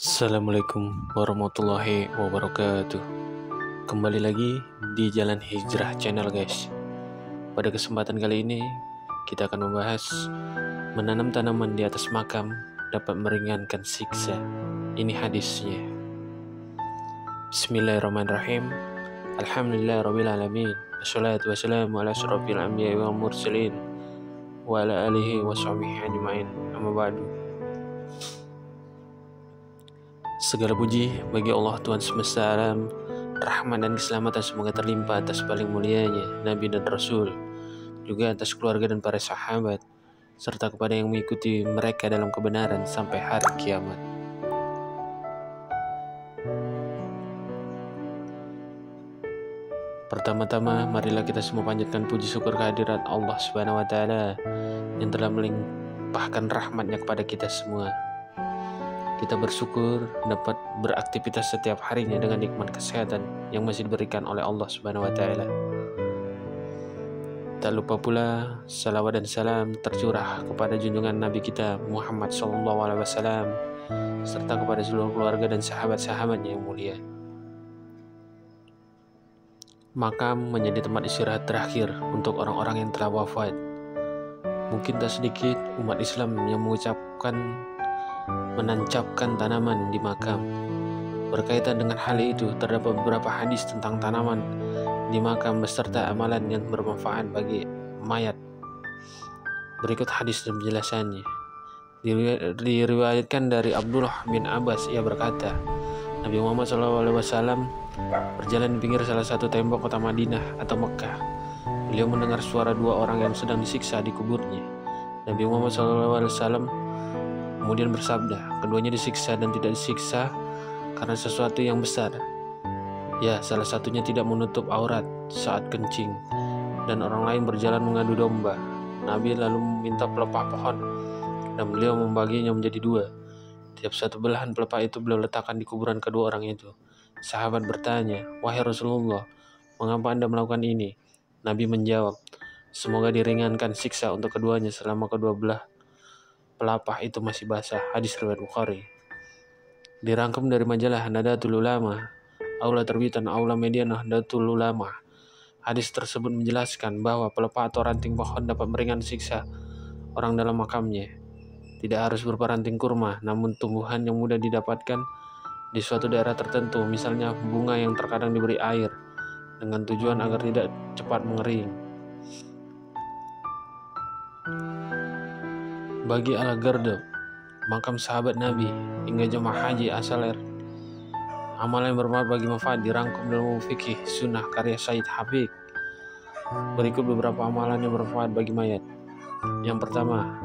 Assalamualaikum warahmatullahi wabarakatuh. Kembali lagi di Jalan Hijrah Channel guys. Pada kesempatan kali ini kita akan membahas menanam tanaman di atas makam dapat meringankan siksa. Ini hadisnya. Bismillahirrahmanirrahim. Alhamdulillahirrabbilalamin. Wassalatu wassalamu ala asyrafil anbiya'i wal mursalin wa ala alihi wa sahbihi ajma'in. Amma ba'du. Segala puji bagi Allah Tuhan semesta alam, rahmat dan keselamatan semoga terlimpah atas paling mulianya Nabi dan Rasul, juga atas keluarga dan para sahabat, serta kepada yang mengikuti mereka dalam kebenaran sampai hari kiamat. Pertama-tama, marilah kita semua panjatkan puji syukur kehadirat Allah Subhanahu wa Ta'ala yang telah melimpahkan rahmatnya kepada kita semua. Kita bersyukur dapat beraktivitas setiap harinya dengan nikmat kesehatan yang masih diberikan oleh Allah Subhanahu wa Ta'ala. Tak lupa pula salawat dan salam tercurah kepada junjungan Nabi kita Muhammad SAW serta kepada seluruh keluarga dan sahabat-sahabatnya yang mulia. Makam menjadi tempat istirahat terakhir untuk orang-orang yang telah wafat. Mungkin tak sedikit umat Islam yang menancapkan tanaman di makam. Berkaitan dengan hal itu, terdapat beberapa hadis tentang tanaman di makam beserta amalan yang bermanfaat bagi mayat. Berikut hadis dan penjelasannya. Diriwayatkan dari Abdullah bin Abbas, ia berkata, Nabi Muhammad SAW berjalan di pinggir salah satu tembok kota Madinah atau Mekah. Beliau mendengar suara dua orang yang sedang disiksa di kuburnya. Nabi Muhammad SAW kemudian bersabda, keduanya disiksa dan tidak disiksa karena sesuatu yang besar. Ya, salah satunya tidak menutup aurat saat kencing, dan orang lain berjalan mengadu domba. Nabi lalu meminta pelepah pohon, dan beliau membaginya menjadi dua. Tiap satu belahan pelepah itu beliau letakkan di kuburan kedua orang itu. Sahabat bertanya, wahai Rasulullah, mengapa Anda melakukan ini? Nabi menjawab, semoga diringankan siksa untuk keduanya selama kedua belah pelapah itu masih basah. Hadis riwayat Bukhari. Dirangkum dari majalah Nahdlatul Ulama, Aula Terbitan Aula Media Nahdlatul Ulama. Hadis tersebut menjelaskan bahwa pelepah atau ranting pohon dapat meringankan siksa orang dalam makamnya. Tidak harus berupa ranting kurma, namun tumbuhan yang mudah didapatkan di suatu daerah tertentu, misalnya bunga yang terkadang diberi air dengan tujuan agar tidak cepat mengering. Bagi Al-Gardab, makam sahabat Nabi, hingga jemaah haji asal amalan yang bermanfaat bagi manfaat dirangkum dalam fikih sunnah karya Said Habib. Berikut beberapa amalan yang bermanfaat bagi mayat. Yang pertama,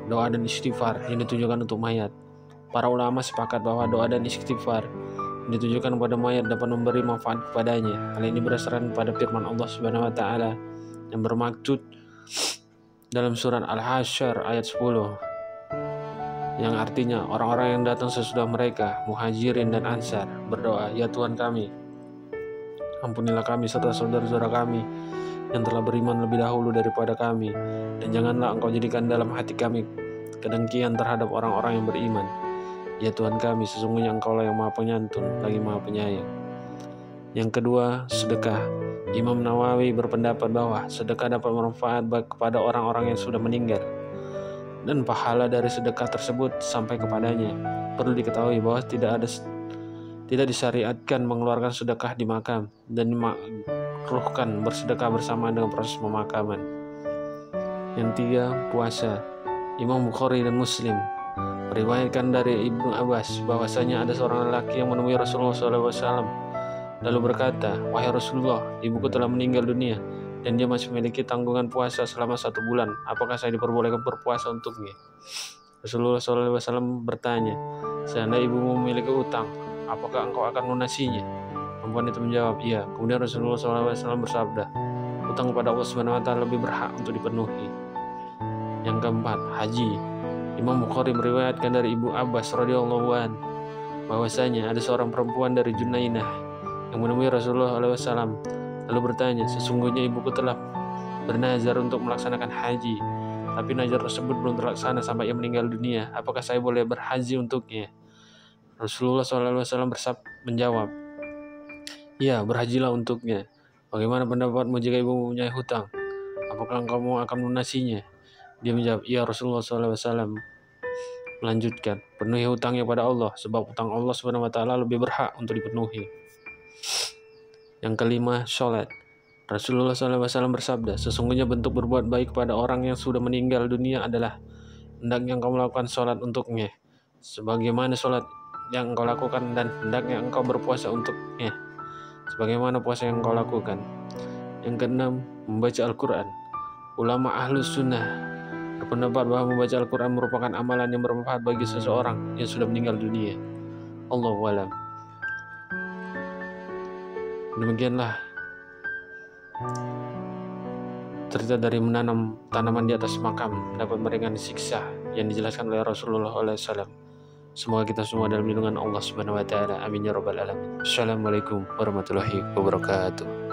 doa dan istighfar yang ditujukan untuk mayat. Para ulama sepakat bahwa doa dan istighfar yang ditujukan kepada mayat dapat memberi manfaat kepadanya. Hal ini berdasarkan pada firman Allah Subhanahu wa Ta'ala yang bermaksud dalam surat Al-Hasyr ayat 10, yang artinya orang-orang yang datang sesudah mereka, muhajirin dan ansar, berdoa, ya Tuhan kami, ampunilah kami serta saudara-saudara kami yang telah beriman lebih dahulu daripada kami, dan janganlah Engkau jadikan dalam hati kami kedengkian terhadap orang-orang yang beriman. Ya Tuhan kami, sesungguhnya Engkau lah yang maha penyantun lagi maha penyayang. Yang kedua, sedekah. Imam Nawawi berpendapat bahwa sedekah dapat bermanfaat kepada orang-orang yang sudah meninggal, dan pahala dari sedekah tersebut sampai kepadanya. Perlu diketahui bahwa tidak disyariatkan mengeluarkan sedekah di makam, dan dimakruhkan bersedekah bersama dengan proses pemakaman. Yang tiga, puasa. Imam Bukhari dan Muslim meriwayatkan dari Ibnu Abbas bahwasanya ada seorang lelaki yang menemui Rasulullah SAW lalu berkata, wahai Rasulullah, ibuku telah meninggal dunia dan dia masih memiliki tanggungan puasa selama 1 bulan. Apakah saya diperbolehkan berpuasa untuknya? Rasulullah SAW bertanya, seandainya ibumu memiliki utang, apakah engkau akan melunasinya? Perempuan itu menjawab, iya. Kemudian Rasulullah SAW bersabda, utang kepada Allah SWT lebih berhak untuk dipenuhi. Yang keempat, haji. Imam Bukhari meriwayatkan dari Ibu Abbas radhiyallahu anhu bahwasanya ada seorang perempuan dari Junainah yang menemui Rasulullah SAW lalu bertanya, sesungguhnya ibuku telah bernazar untuk melaksanakan haji, tapi nazar tersebut belum terlaksana sampai ia meninggal dunia. Apakah saya boleh berhaji untuknya? Rasulullah SAW menjawab, "Ya, berhajilah untuknya. Bagaimana pendapatmu jika ibu mempunyai hutang? Apakah kamu akan melunasinya?" Dia menjawab, "Ya." Rasulullah SAW melanjutkan, "Penuhi hutangnya pada Allah, sebab hutang Allah SWT lebih berhak untuk dipenuhi." Yang kelima, sholat. Rasulullah SAW bersabda, "Sesungguhnya bentuk berbuat baik kepada orang yang sudah meninggal dunia adalah hendaknya engkau melakukan sholat untuknya, sebagaimana sholat yang engkau lakukan, dan hendaknya engkau berpuasa untuknya, sebagaimana puasa yang engkau lakukan." Yang keenam, membaca Al-Quran. Ulama Ahlus Sunnah berpendapat bahwa membaca Al-Quran merupakan amalan yang bermanfaat bagi seseorang yang sudah meninggal dunia. Allahu a'lam. Demikianlah cerita dari menanam tanaman di atas makam dapat meringankan siksa yang dijelaskan oleh Rasulullah SAW. Semoga kita semua dalam lindungan Allah Subhanahu wa taala. Amin ya rabbal alamin. Assalamualaikum warahmatullahi wabarakatuh.